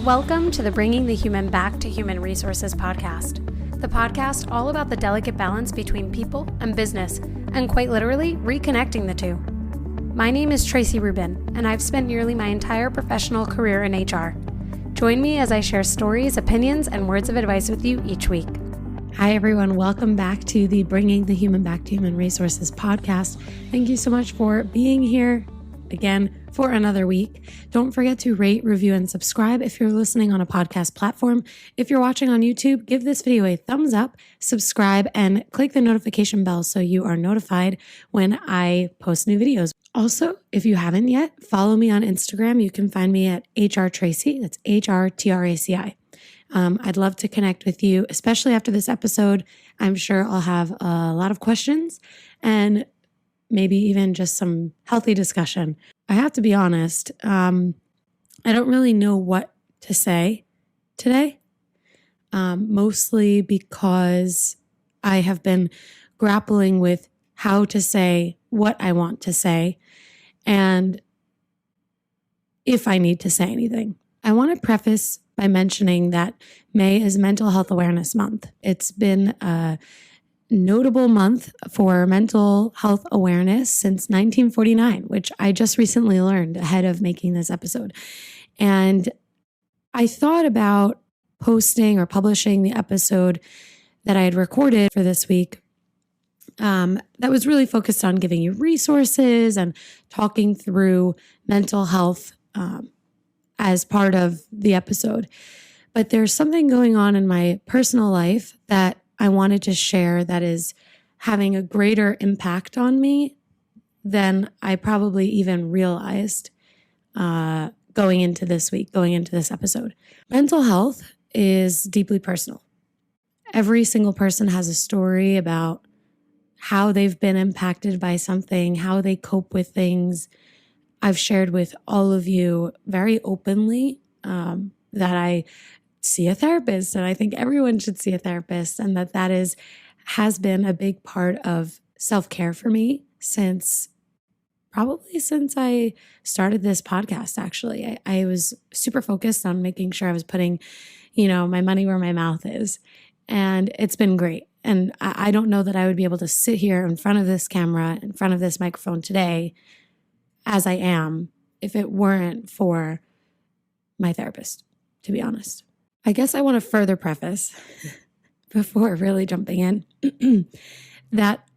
Welcome to the Bringing the Human Back to Human Resources podcast, the podcast all about the delicate balance between people and business, and quite literally reconnecting the two. My name is Tracy Rubin, and I've spent nearly my entire professional career in HR. Join me as I share stories, opinions, and words of advice with you each week. Hi, everyone. Welcome back to the Bringing the Human Back to Human Resources podcast. Thank you so much for being here again for another week. Don't forget to rate, review, and subscribe if you're listening on a podcast platform. If you're watching on YouTube, give this video a thumbs up, subscribe, and click the notification bell so you are notified when I post new videos. Also, if you haven't yet, follow me on Instagram. You can find me at HRTracy. That's HRTRACI. I'd love to connect with you, especially after this episode. I'm sure I'll have a lot of questions and maybe even just some healthy discussion. I have to be honest, I don't really know what to say today, mostly because I have been grappling with how to say what I want to say and if I need to say anything. I want to preface by mentioning that May is Mental Health Awareness Month. It's been a notable month for mental health awareness since 1949, which I just recently learned ahead of making this episode. And I thought about posting or publishing the episode that I had recorded for this week that was really focused on giving you resources and talking through mental health as part of the episode. But there's something going on in my personal life that I wanted to share that is having a greater impact on me than I probably even realized going into this week, going into this episode. Mental health is deeply personal. Every single person has a story about how they've been impacted by something, how they cope with things. I've shared with all of you very openly that I see a therapist, and I think everyone should see a therapist, and that has been a big part of self-care for me since I started this podcast. Actually, I was super focused on making sure I was putting, my money where my mouth is, and it's been great. And I don't know that I would be able to sit here in front of this camera, in front of this microphone today as I am if it weren't for my therapist, to be honest. I guess I want to further preface before really jumping in that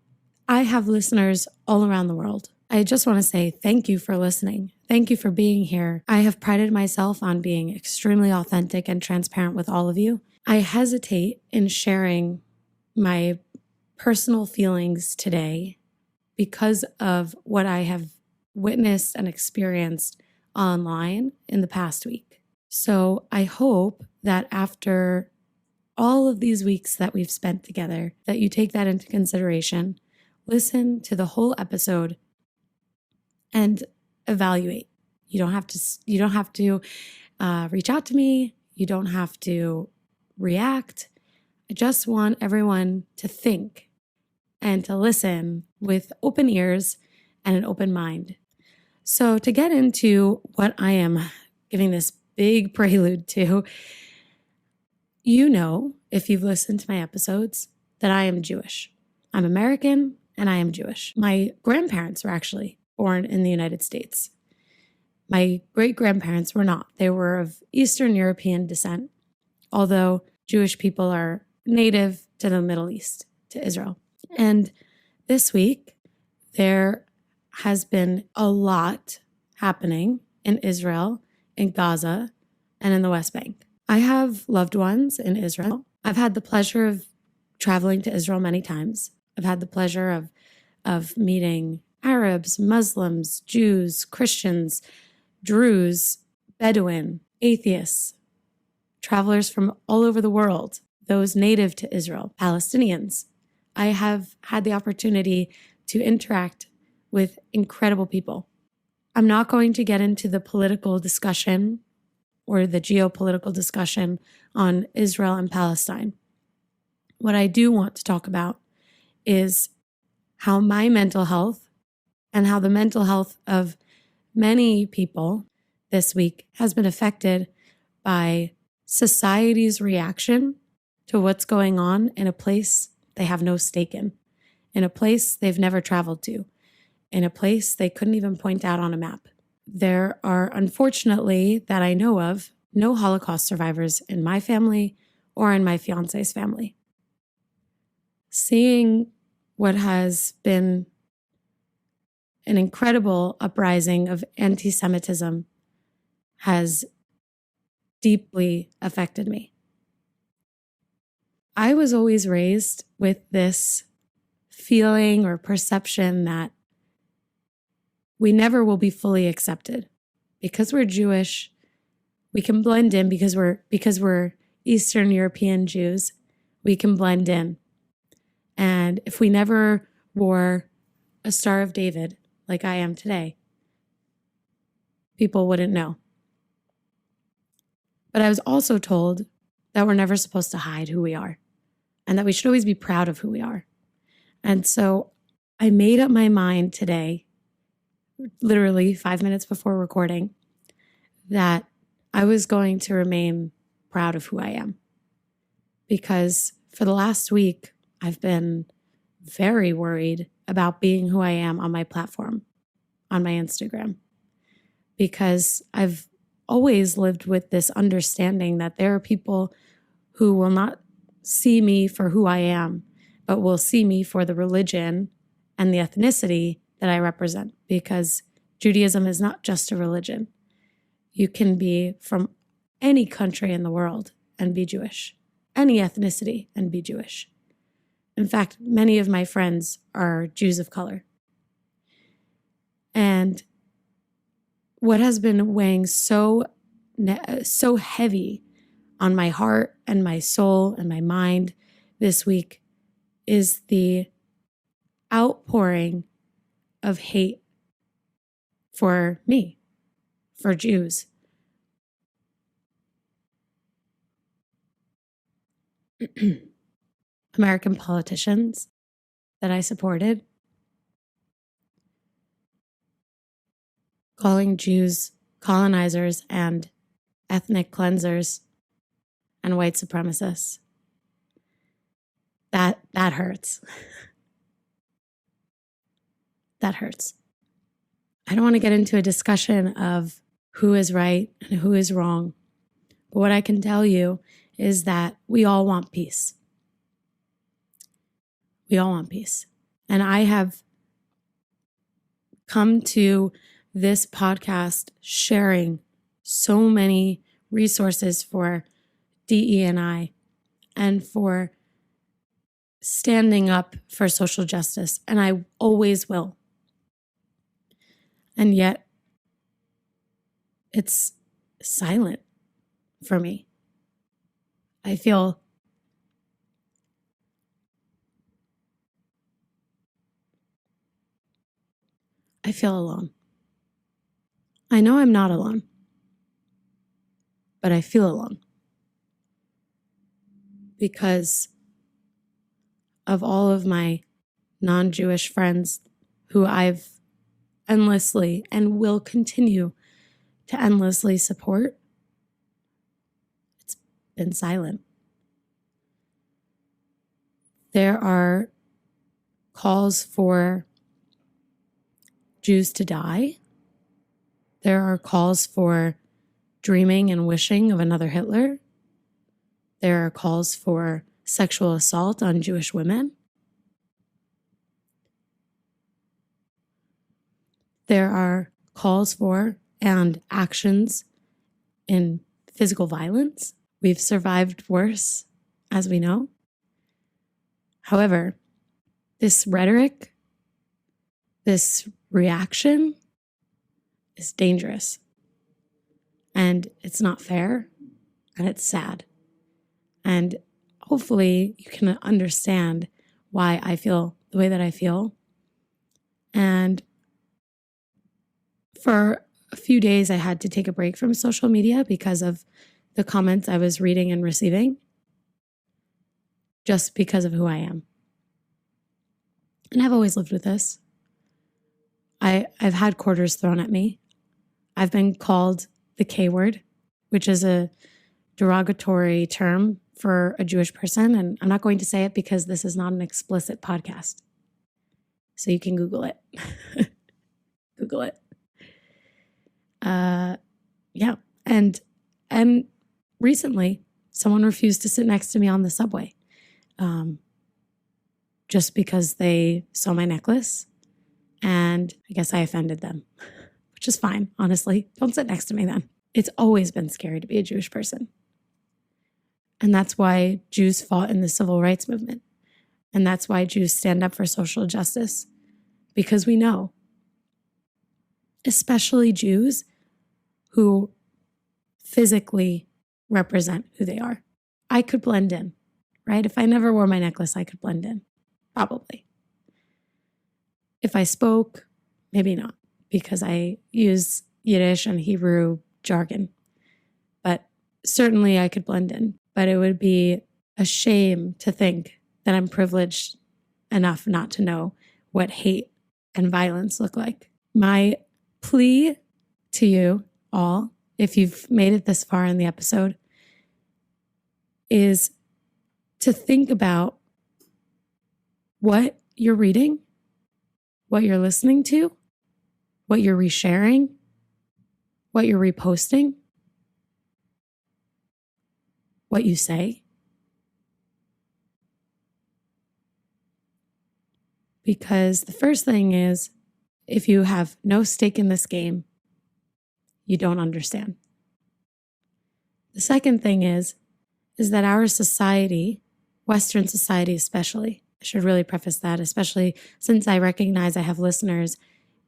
I have listeners all around the world. I just want to say thank you for listening. Thank you for being here. I have prided myself on being extremely authentic and transparent with all of you. I hesitate in sharing my personal feelings today because of what I have witnessed and experienced online in the past week. So I hope that after all of these weeks that we've spent together, that you take that into consideration, listen to the whole episode and evaluate. You don't have to reach out to me. You don't have to react. I just want everyone to think and to listen with open ears and an open mind. So to get into what I am giving this big prelude to, if you've listened to my episodes, that I am Jewish. I'm American and I am Jewish. My grandparents were actually born in the United States. My great-grandparents were not. They were of Eastern European descent, although Jewish people are native to the Middle East, to Israel. And this week, there has been a lot happening in Israel, in Gaza, and in the West Bank. I have loved ones in Israel. I've had the pleasure of traveling to Israel many times. I've had the pleasure of meeting Arabs, Muslims, Jews, Christians, Druze, Bedouin, atheists, travelers from all over the world, those native to Israel, Palestinians. I have had the opportunity to interact with incredible people. I'm not going to get into the political discussion or the geopolitical discussion on Israel and Palestine. What I do want to talk about is how my mental health and how the mental health of many people this week has been affected by society's reaction to what's going on in a place they have no stake in a place they've never traveled to, in a place they couldn't even point out on a map. There are, unfortunately, that I know of, no Holocaust survivors in my family or in my fiance's family. Seeing what has been an incredible uprising of anti-Semitism has deeply affected me. I was always raised with this feeling or perception that we never will be fully accepted. Because we're Jewish, we can blend in because we're Eastern European Jews, we can blend in. And if we never wore a Star of David like I am today, people wouldn't know. But I was also told that we're never supposed to hide who we are and that we should always be proud of who we are. And so I made up my mind today, literally 5 minutes before recording, that I was going to remain proud of who I am. Because for the last week, I've been very worried about being who I am on my platform, on my Instagram, because I've always lived with this understanding that there are people who will not see me for who I am, but will see me for the religion and the ethnicity that I represent, because Judaism is not just a religion. You can be from any country in the world and be Jewish, any ethnicity and be Jewish. In fact, many of my friends are Jews of color. And what has been weighing so heavy on my heart and my soul and my mind this week is the outpouring of hate for me, for Jews. American politicians that I supported calling Jews colonizers and ethnic cleansers and white supremacists. That hurts. That hurts. I don't want to get into a discussion of who is right and who is wrong. But what I can tell you is that we all want peace. We all want peace. And I have come to this podcast sharing so many resources for DE&I and for standing up for social justice, and I always will. And yet, it's silent for me. I feel alone. I know I'm not alone, but I feel alone because of all of my non-Jewish friends who I've endlessly and will continue to endlessly support. It's been silent. There are calls for Jews to die. There are calls for dreaming and wishing of another Hitler. There are calls for sexual assault on Jewish women. There are calls for and actions in physical violence. We've survived worse, as we know. However, this rhetoric, this reaction is dangerous. And it's not fair, and it's sad. And hopefully you can understand why I feel the way that I feel. And for a few days, I had to take a break from social media because of the comments I was reading and receiving, just because of who I am. And I've always lived with this. I've had quarters thrown at me. I've been called the K word, which is a derogatory term for a Jewish person, and I'm not going to say it because this is not an explicit podcast. So you can Google it. Google it. Yeah. And recently, someone refused to sit next to me on the subway just because they saw my necklace. And I guess I offended them, which is fine, honestly. Don't sit next to me then. It's always been scary to be a Jewish person. And that's why Jews fought in the civil rights movement. And that's why Jews stand up for social justice. Because we know, especially Jews who physically represent who they are. I could blend in, right? If I never wore my necklace, I could blend in, probably. If I spoke, maybe not, because I use Yiddish and Hebrew jargon. But certainly I could blend in. But it would be a shame to think that I'm privileged enough not to know what hate and violence look like. My plea to you all, if you've made it this far in the episode, is to think about what you're reading, what you're listening to, what you're resharing, what you're reposting, what you say. Because the first thing is, if you have no stake in this game, you don't understand. The second thing is that our society, Western society especially, I should really preface that, especially since I recognize I have listeners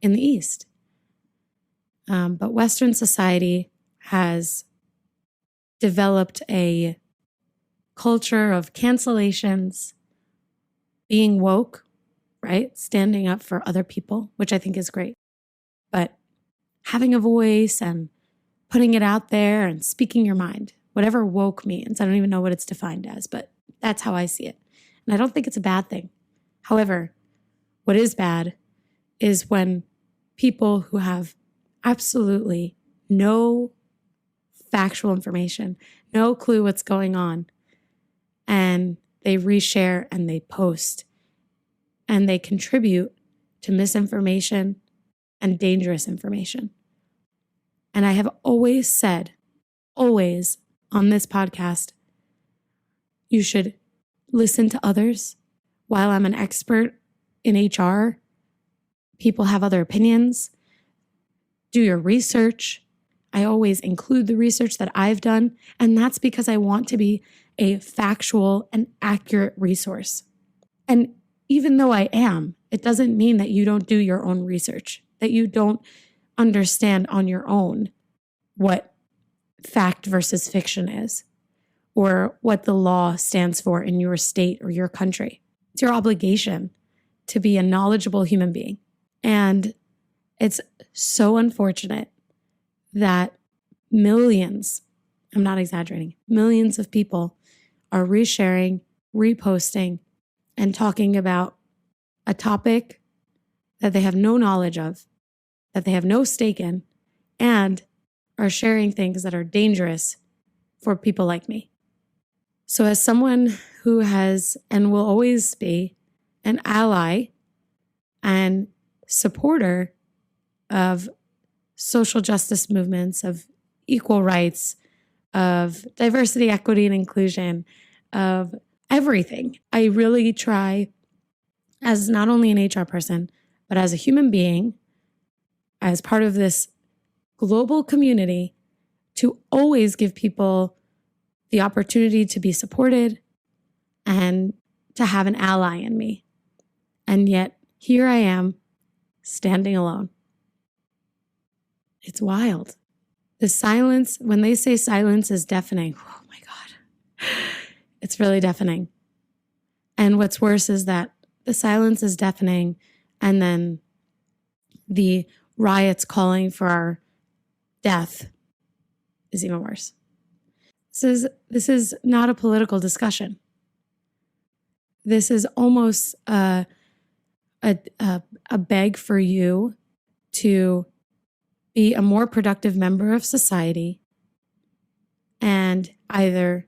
in the East. But Western society has developed a culture of cancellations, being woke, right? Standing up for other people, which I think is great. But having a voice and putting it out there and speaking your mind, whatever woke means. I don't even know what it's defined as, but that's how I see it. And I don't think it's a bad thing. However, what is bad is when people who have absolutely no factual information, no clue what's going on, and they reshare and they post and they contribute to misinformation and dangerous information. And I have always said, always on this podcast, you should listen to others. While I'm an expert in HR, people have other opinions. Do your research. I always include the research that I've done, and that's because I want to be a factual and accurate resource. And even though I am, it doesn't mean that you don't do your own research, that you don't understand on your own what fact versus fiction is, or what the law stands for in your state or your country. It's your obligation to be a knowledgeable human being. And it's so unfortunate that millions, I'm not exaggerating, millions of people are resharing, reposting, and talking about a topic that they have no knowledge of, that they have no stake in, and are sharing things that are dangerous for people like me. So as someone who has and will always be an ally and supporter of social justice movements, of equal rights, of diversity, equity, and inclusion, of everything, I really try, as not only an HR person, but as a human being, as part of this global community, to always give people the opportunity to be supported and to have an ally in me. And yet, here I am, standing alone. It's wild. The silence, when they say silence is deafening, oh my God, it's really deafening. And what's worse is that the silence is deafening, and then the riots calling for our death is even worse. This is not a political discussion. This is almost a beg for you to be a more productive member of society and either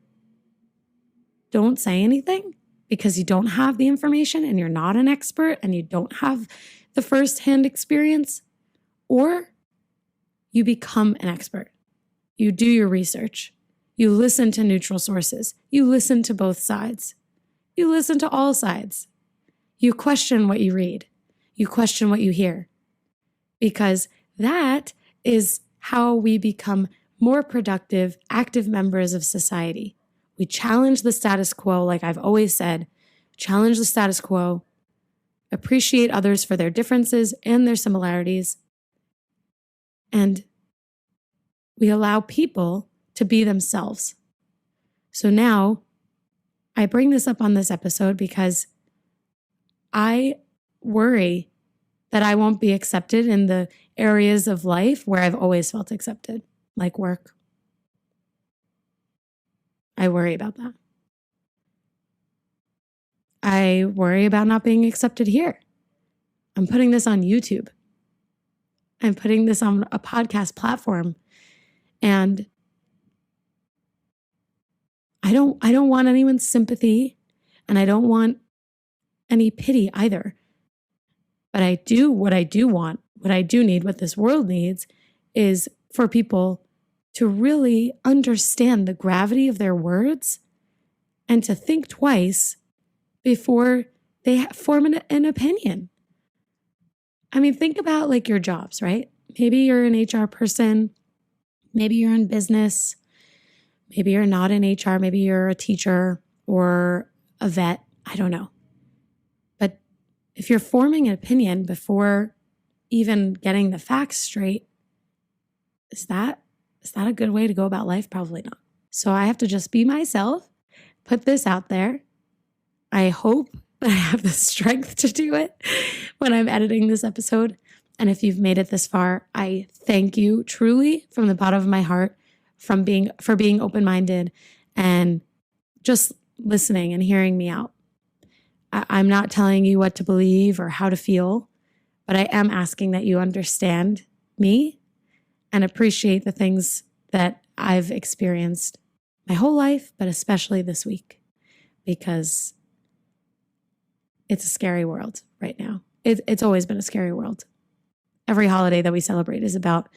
don't say anything because you don't have the information and you're not an expert and you don't have the firsthand experience, or you become an expert. You do your research. You listen to neutral sources. You listen to both sides. You listen to all sides. You question what you read. You question what you hear. Because that is how we become more productive, active members of society. We challenge the status quo, like I've always said. Challenge the status quo. Appreciate others for their differences and their similarities. And we allow people to be themselves. So now, I bring this up on this episode because I worry that I won't be accepted in the areas of life where I've always felt accepted, like work. I worry about that. I worry about not being accepted here. I'm putting this on YouTube. I'm putting this on a podcast platform. And I don't want anyone's sympathy, and I don't want any pity either. But what I do need, what this world needs, is for people to really understand the gravity of their words and to think twice before they form an opinion. I mean, think about like your jobs, right? Maybe you're an HR person. Maybe you're in business. Maybe you're not in HR. Maybe you're a teacher or a vet. I don't know. But if you're forming an opinion before even getting the facts straight, is that a good way to go about life? Probably not. So I have to just be myself, put this out there. I hope that I have the strength to do it when I'm editing this episode. And if you've made it this far, I thank you truly from the bottom of my heart for being open-minded and just listening and hearing me out. I'm not telling you what to believe or how to feel, but I am asking that you understand me and appreciate the things that I've experienced my whole life, but especially this week, because it's a scary world right now. It's always been a scary world. Every holiday that we celebrate is about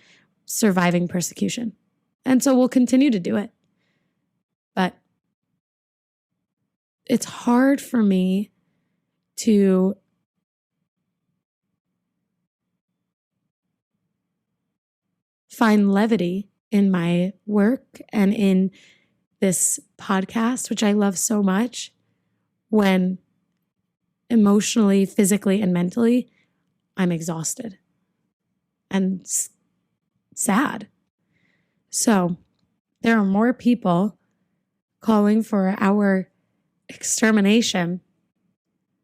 surviving persecution. And so we'll continue to do it. But it's hard for me to find levity in my work and in this podcast, which I love so much, when emotionally, physically, and mentally, I'm exhausted and sad. So there are more people calling for our extermination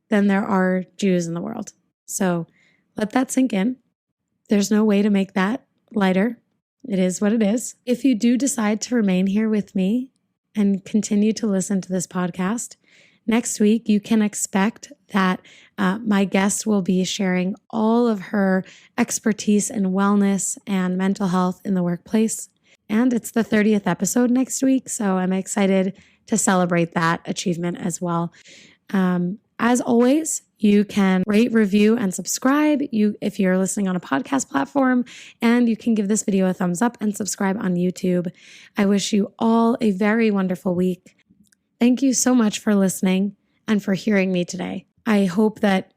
than there are Jews in the world. So let that sink in. There's no way to make that lighter. It is what it is. If you do decide to remain here with me and continue to listen to this podcast, next week you can expect that my guest will be sharing all of her expertise in wellness and mental health in the workplace. And it's the 30th episode next week, so I'm excited to celebrate that achievement as well. As always, you can rate, review, and subscribe if you're listening on a podcast platform, and you can give this video a thumbs up and subscribe on YouTube. I wish you all a very wonderful week. Thank you so much for listening and for hearing me today. I hope that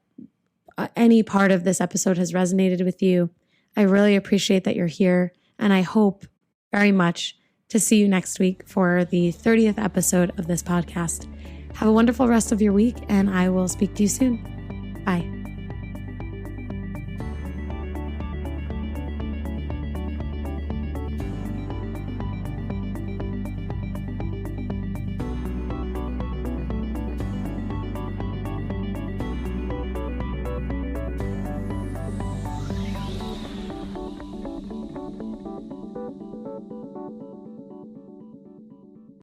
any part of this episode has resonated with you. I really appreciate that you're here, and I hope very much to see you next week for the 30th episode of this podcast. Have a wonderful rest of your week, and I will speak to you soon. Bye.